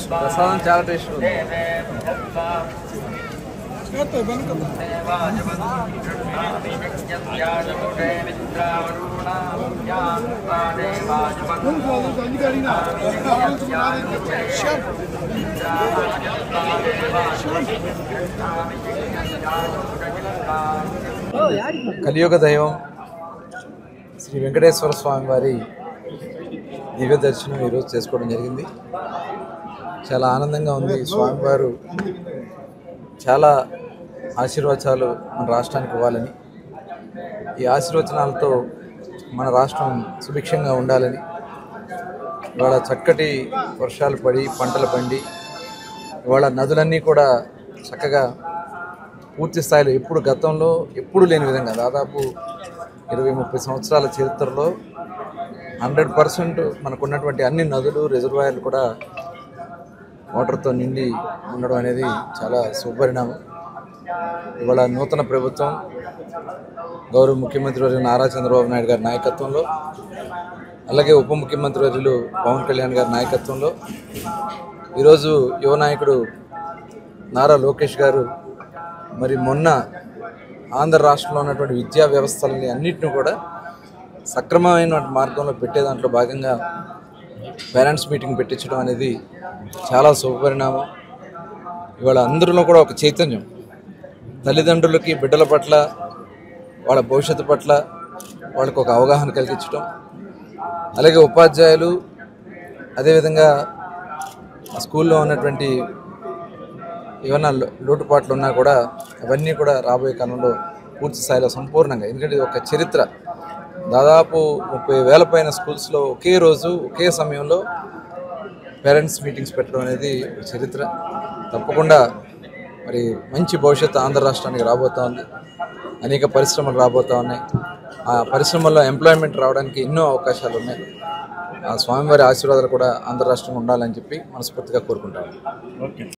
ప్రసాదం చాలా టేస్ట్ ఉంది. కలియుగ దైవం శ్రీ వెంకటేశ్వర స్వామి వారి దివ్య దర్శనం ఈరోజు చేసుకోవడం జరిగింది. చాలా ఆనందంగా ఉంది. స్వామివారు చాలా ఆశీర్వచనాలు మన రాష్ట్రానికి ఇవ్వాలని, ఈ ఆశీర్వచనాలతో మన రాష్ట్రం సుభిక్షంగా ఉండాలని, ఇవాళ చక్కటి వర్షాలు పడి పంటలు పండి ఇవాళ నదులన్నీ కూడా చక్కగా పూర్తి స్థాయిలో ఎప్పుడు గతంలో ఎప్పుడు లేని విధంగా దాదాపు 20-30 సంవత్సరాల చరిత్రలో 100% మనకున్నటువంటి అన్ని నదులు రిజర్వాయర్లు కూడా వాటర్తో నిండి ఉండడం అనేది చాలా శుభపరిణామం. ఇవాళ నూతన ప్రభుత్వం గౌరవ ముఖ్యమంత్రి వర్యులు నారా చంద్రబాబు నాయుడు గారి నాయకత్వంలో, అలాగే ఉప ముఖ్యమంత్రి వర్యులు పవన్ కళ్యాణ్ గారి నాయకత్వంలో ఈరోజు యువ నాయకుడు నారా లోకేష్ గారు మరి మొన్న ఆంధ్ర రాష్ట్రంలో ఉన్నటువంటి విద్యా వ్యవస్థలని అన్నింటినీ కూడా సక్రమమైన మార్గంలో పెట్టే దాంట్లో భాగంగా పేరెంట్స్ మీటింగ్ పెట్టించడం అనేది చాలా శుభపరిణామం. ఇవాళ అందరిలో కూడా ఒక చైతన్యం, తల్లిదండ్రులకి బిడ్డల పట్ల వాళ్ళ భవిష్యత్తు పట్ల వాళ్ళకు ఒక అవగాహన కలిగించడం, అలాగే ఉపాధ్యాయులు అదేవిధంగా స్కూల్లో ఉన్నటువంటి ఏమైనా లోటుపాట్లు ఉన్నా కూడా అవన్నీ కూడా రాబోయే కాలంలో పూర్తి స్థాయిలో సంపూర్ణంగా, ఎందుకంటే ఒక చరిత్ర దాదాపు 30,000 పైన స్కూల్స్లో ఒకే రోజు ఒకే సమయంలో పేరెంట్స్ మీటింగ్స్ పెట్టడం అనేది చరిత్ర. తప్పకుండా మరి మంచి భవిష్యత్తు ఆంధ్ర రాష్ట్రానికి రాబోతూ ఉంది. అనేక పరిశ్రమలు రాబోతూ ఉన్నాయి. ఆ పరిశ్రమల్లో ఎంప్లాయ్మెంట్ రావడానికి ఎన్నో అవకాశాలు ఉన్నాయి. ఆ స్వామివారి ఆశీర్వాదాలు కూడా ఆంధ్ర రాష్ట్రంలో ఉండాలని చెప్పి మనస్ఫూర్తిగా కోరుకుంటాను.